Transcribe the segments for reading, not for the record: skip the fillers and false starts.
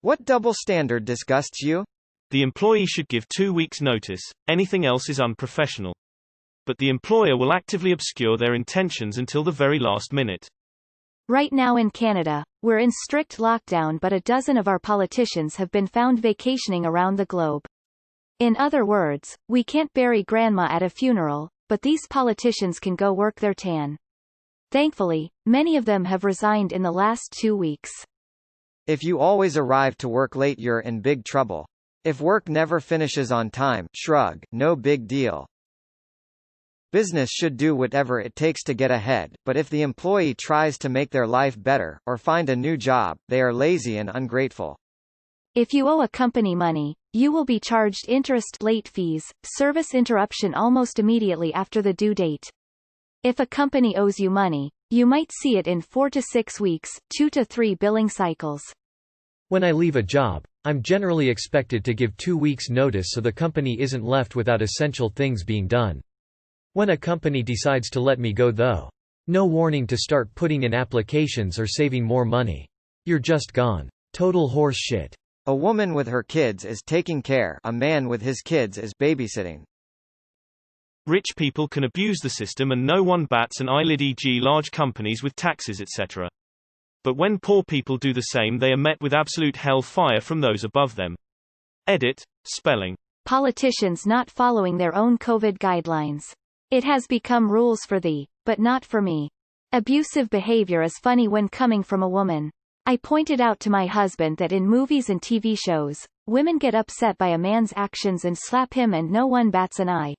What double standard disgusts you? The employee should give 2 weeks' notice, anything else is unprofessional. But the employer will actively obscure their intentions until the very last minute. Right now in Canada, we're in strict lockdown, but a dozen of our politicians have been found vacationing around the globe. In other words, we can't bury grandma at a funeral, but these politicians can go work their tan. Thankfully, many of them have resigned in the last 2 weeks. If you always arrive to work late, you're in big trouble. If work never finishes on time, shrug, no big deal. Business should do whatever it takes to get ahead, but if the employee tries to make their life better, or find a new job, they are lazy and ungrateful. If you owe a company money, you will be charged interest, late fees, service interruption almost immediately after the due date. If a company owes you money, you might see it in 4 to 6 weeks, 2 to 3 billing cycles. When I leave a job, I'm generally expected to give 2 weeks' notice so the company isn't left without essential things being done. When a company decides to let me go though, no warning to start putting in applications or saving more money. You're just gone. Total horse shit. A woman with her kids is taking care, a man with his kids is babysitting. Rich people can abuse the system and no one bats an eyelid, e.g. large companies with taxes etc. But when poor people do the same, they are met with absolute hell fire from those above them. Edit. Spelling. Politicians not following their own COVID guidelines. It has become rules for thee, but not for me. Abusive behavior is funny when coming from a woman. I pointed out to my husband that in movies and TV shows, women get upset by a man's actions and slap him and no one bats an eye.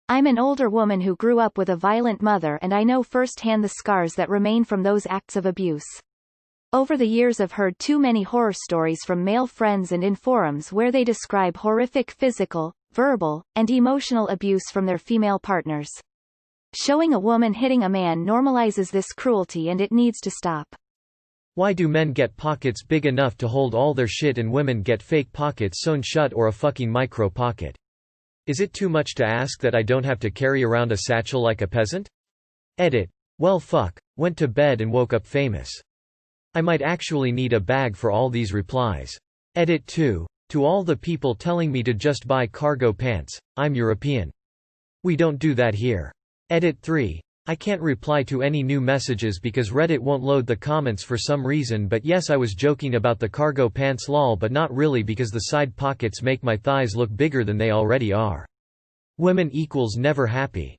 I'm an older woman who grew up with a violent mother and I know firsthand the scars that remain from those acts of abuse. Over the years I've heard too many horror stories from male friends and in forums where they describe horrific physical, verbal, and emotional abuse from their female partners. Showing a woman hitting a man normalizes this cruelty and it needs to stop. Why do men get pockets big enough to hold all their shit and women get fake pockets sewn shut or a fucking micro pocket? Is it too much to ask that I don't have to carry around a satchel like a peasant? Edit. Well fuck, went to bed and woke up famous. I might actually need a bag for all these replies. Edit 2. To all the people telling me to just buy cargo pants, I'm European. We don't do that here. Edit 3. I can't reply to any new messages because Reddit won't load the comments for some reason, but yes, I was joking about the cargo pants lol, but not really because the side pockets make my thighs look bigger than they already are. Women equals never happy.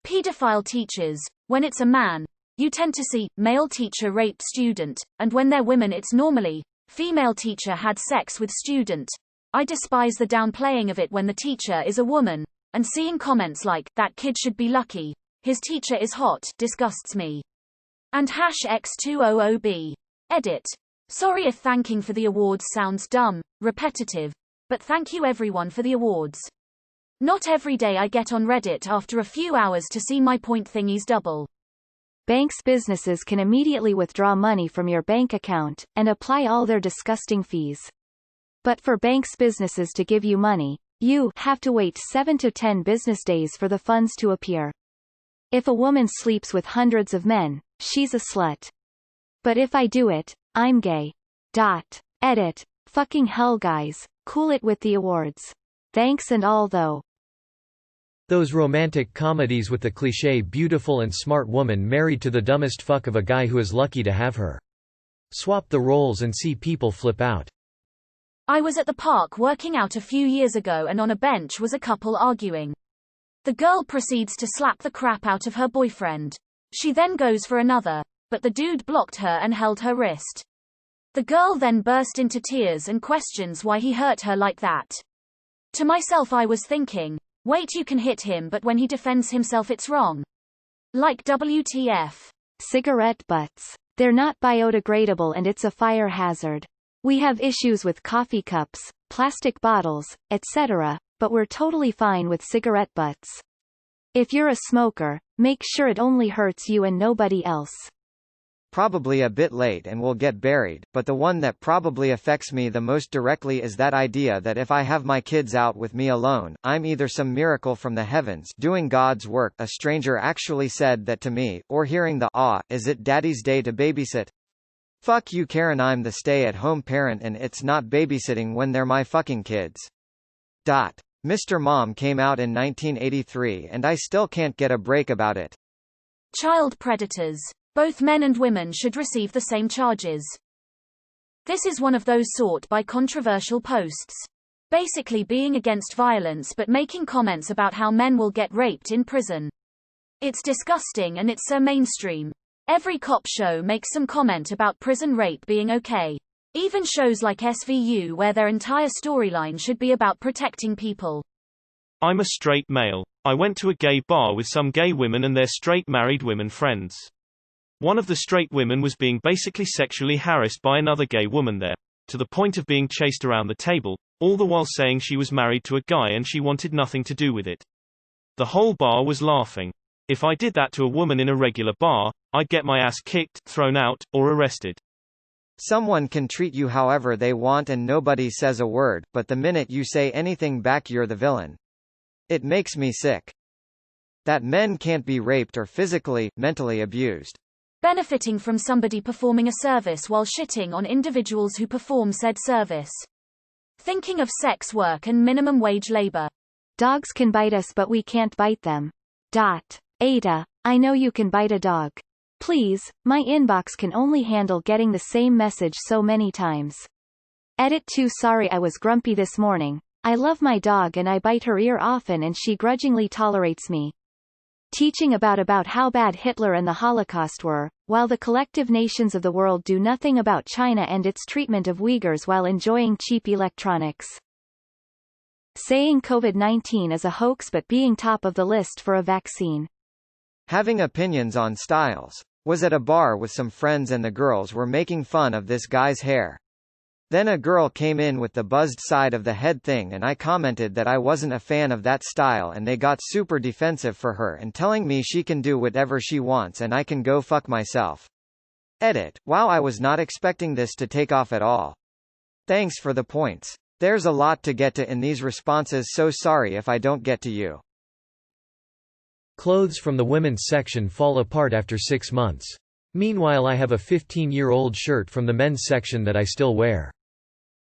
Pedophile teachers. When it's a man, you tend to see male teacher raped student, and when they're women it's normally female teacher had sex with student. I despise the downplaying of it when the teacher is a woman, and seeing comments like, that kid should be lucky, his teacher is hot, disgusts me. And #X200B. Edit. Sorry if thanking for the awards sounds dumb, repetitive, but thank you everyone for the awards. Not every day I get on Reddit after a few hours to see my point thingies double. Banks businesses can immediately withdraw money from your bank account, and apply all their disgusting fees. But for banks businesses to give you money, you have to wait 7 to 10 business days for the funds to appear. If a woman sleeps with hundreds of men, she's a slut. But if I do it, I'm gay. Edit. Fucking hell guys, cool it with the awards. Thanks and all though. Those romantic comedies with the cliché beautiful and smart woman married to the dumbest fuck of a guy who is lucky to have her. Swap the roles and see people flip out. I was at the park working out a few years ago and on a bench was a couple arguing. The girl proceeds to slap the crap out of her boyfriend. She then goes for another, but the dude blocked her and held her wrist. The girl then burst into tears and questions why he hurt her like that. To myself I was thinking, wait, you can hit him but when he defends himself it's wrong. Like WTF. Cigarette butts. They're not biodegradable and it's a fire hazard. We have issues with coffee cups, plastic bottles, etc., but we're totally fine with cigarette butts. If you're a smoker, make sure it only hurts you and nobody else. Probably a bit late and will get buried, but the one that probably affects me the most directly is that idea that if I have my kids out with me alone, I'm either some miracle from the heavens doing God's work, a stranger actually said that to me, or hearing the is it daddy's day to babysit? Fuck you Karen, I'm the stay-at-home parent and it's not babysitting when they're my fucking kids. Mr. Mom came out in 1983 and I still can't get a break about it. Child predators. Both men and women should receive the same charges. This is one of those sought by controversial posts. Basically being against violence but making comments about how men will get raped in prison. It's disgusting and it's so mainstream. Every cop show makes some comment about prison rape being okay. Even shows like SVU where their entire storyline should be about protecting people. I'm a straight male. I went to a gay bar with some gay women and their straight married women friends. One of the straight women was being basically sexually harassed by another gay woman there, to the point of being chased around the table, all the while saying she was married to a guy and she wanted nothing to do with it. The whole bar was laughing. If I did that to a woman in a regular bar, I'd get my ass kicked, thrown out, or arrested. Someone can treat you however they want and nobody says a word, but the minute you say anything back you're the villain. It makes me sick. That men can't be raped or physically, mentally abused. Benefiting from somebody performing a service while shitting on individuals who perform said service. Thinking of sex work and minimum wage labor. Dogs can bite us but we can't bite them. Ada, I know you can bite a dog. Please, my inbox can only handle getting the same message so many times. Edit 2 Sorry I was grumpy this morning. I love my dog and I bite her ear often and she grudgingly tolerates me. Teaching about how bad Hitler and the Holocaust were, while the collective nations of the world do nothing about China and its treatment of Uyghurs while enjoying cheap electronics. Saying COVID-19 is a hoax but being top of the list for a vaccine. Having opinions on styles. Was at a bar with some friends and the girls were making fun of this guy's hair. Then a girl came in with the buzzed side of the head thing and I commented that I wasn't a fan of that style and they got super defensive for her and telling me she can do whatever she wants and I can go fuck myself. Edit. Wow, I was not expecting this to take off at all. Thanks for the points. There's a lot to get to in these responses, so sorry if I don't get to you. Clothes from the women's section fall apart after 6 months. Meanwhile I have a 15-year-old shirt from the men's section that I still wear.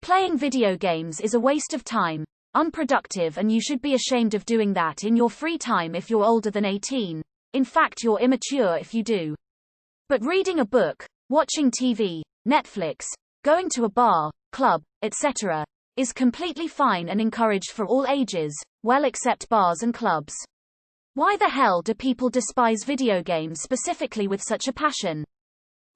Playing video games is a waste of time, unproductive, and you should be ashamed of doing that in your free time if you're older than 18. In fact, you're immature if you do. But reading a book, watching TV, Netflix, going to a bar, club, etc., is completely fine and encouraged for all ages, well except bars and clubs. Why the hell do people despise video games specifically with such a passion?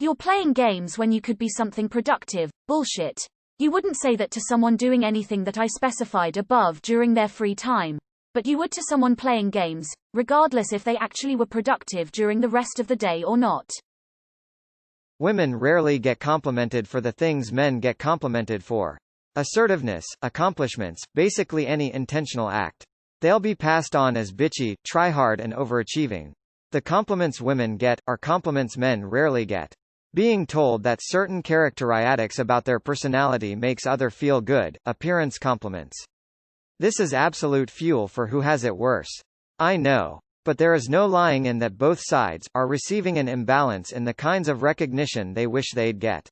You're playing games when you could be something productive. Bullshit. You wouldn't say that to someone doing anything that I specified above during their free time, but you would to someone playing games, regardless if they actually were productive during the rest of the day or not. Women rarely get complimented for the things men get complimented for. Assertiveness, accomplishments, basically any intentional act. They'll be passed on as bitchy, try-hard and overachieving. The compliments women get, are compliments men rarely get. Being told that certain characteristics about their personality makes other feel good, appearance compliments. This is absolute fuel for who has it worse. I know. But there is no lying in that both sides are receiving an imbalance in the kinds of recognition they wish they'd get.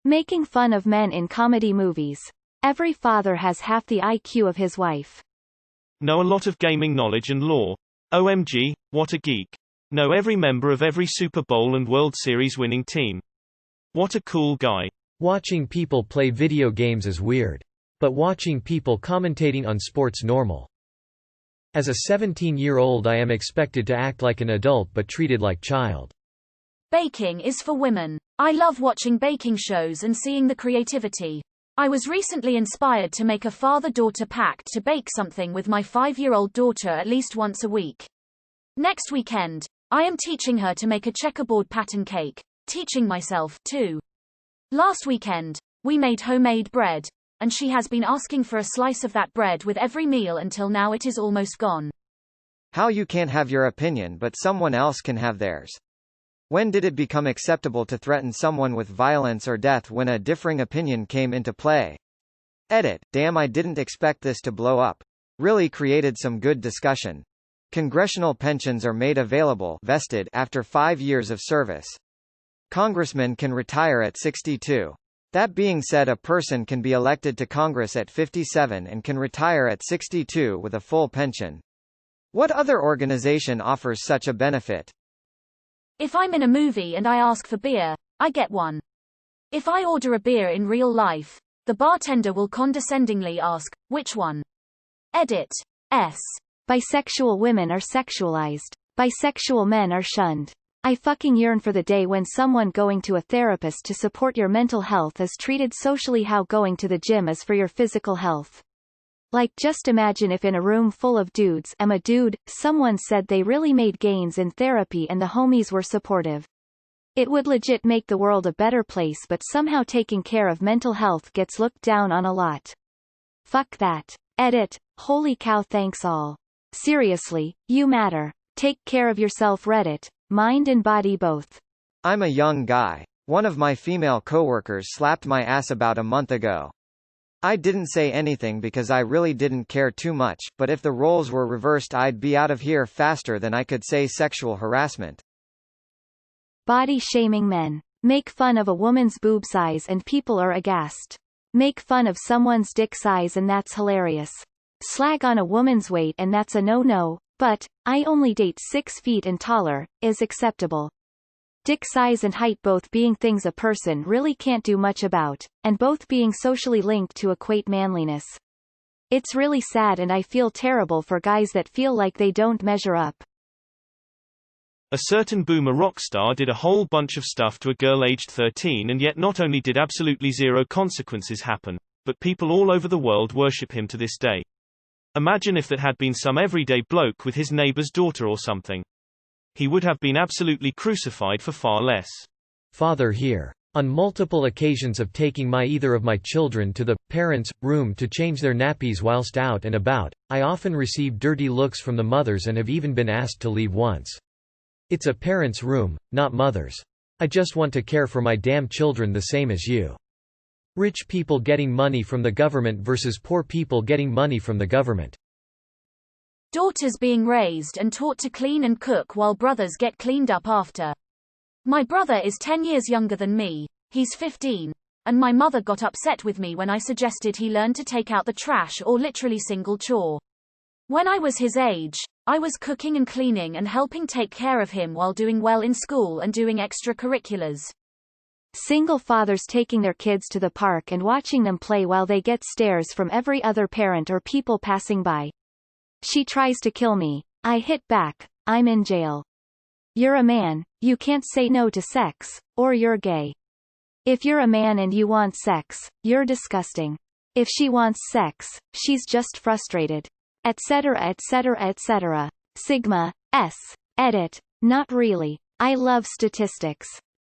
Making fun of men in comedy movies. Every father has half the IQ of his wife. Know a lot of gaming knowledge and lore. OMG, what a geek. Know every member of every Super Bowl and World Series winning team. What a cool guy. Watching people play video games is weird. But watching people commentating on sports normal. As a 17-year-old I am expected to act like an adult but treated like child. Baking is for women. I love watching baking shows and seeing the creativity. I was recently inspired to make a father-daughter pact to bake something with my 5-year-old daughter at least once a week. Next weekend, I am teaching her to make a checkerboard pattern cake, teaching myself, too. Last weekend, we made homemade bread, and she has been asking for a slice of that bread with every meal until now it is almost gone. How you can't have your opinion but someone else can have theirs. When did it become acceptable to threaten someone with violence or death when a differing opinion came into play? Edit. Damn, I didn't expect this to blow up. Really created some good discussion. Congressional pensions are made available vested after 5 years of service. Congressmen can retire at 62. That being said, a person can be elected to Congress at 57 and can retire at 62 with a full pension. What other organization offers such a benefit? If I'm in a movie and I ask for beer, I get one. If I order a beer in real life, the bartender will condescendingly ask, which one? Edit. S. Bisexual women are sexualized. Bisexual men are shunned. I fucking yearn for the day when someone going to a therapist to support your mental health is treated socially how going to the gym is for your physical health. Like, just imagine if in a room full of dudes, I'm a dude, someone said they really made gains in therapy and the homies were supportive. It would legit make the world a better place, but somehow taking care of mental health gets looked down on a lot. Fuck that. Edit. Holy cow, thanks all. Seriously, you matter. Take care of yourself, Reddit. Mind and body both. I'm a young guy. One of my female coworkers slapped my ass about a month ago. I didn't say anything because I really didn't care too much, but if the roles were reversed I'd be out of here faster than I could say sexual harassment. Body shaming men. Make fun of a woman's boob size and people are aghast. Make fun of someone's dick size and that's hilarious. Slag on a woman's weight and that's a no-no, but, I only date 6 feet and taller, is acceptable. Dick size and height both being things a person really can't do much about, and both being socially linked to equate manliness. It's really sad and I feel terrible for guys that feel like they don't measure up. A certain boomer rock star did a whole bunch of stuff to a girl aged 13 and yet not only did absolutely zero consequences happen, but people all over the world worship him to this day. Imagine if that had been some everyday bloke with his neighbor's daughter or something. He would have been absolutely crucified for far less. Father here. On multiple occasions of taking either of my children to the parents' room to change their nappies whilst out and about, I often receive dirty looks from the mothers and have even been asked to leave once. It's a parent's room, not mother's. I just want to care for my damn children the same as you. Rich people getting money from the government versus poor people getting money from the government. Daughters being raised and taught to clean and cook while brothers get cleaned up after. My brother is 10 years younger than me, he's 15, and my mother got upset with me when I suggested he learn to take out the trash or literally single chore. When I was his age, I was cooking and cleaning and helping take care of him while doing well in school and doing extracurriculars. Single fathers taking their kids to the park and watching them play while they get stares from every other parent or people passing by. She tries to kill me. I hit back. I'm in jail. You're a man, you can't say no to sex, or you're gay. If you're a man and you want sex, you're disgusting. If she wants sex, she's just frustrated. Etc. etc. etc. Sigma. S. Edit. Not really. I love statistics.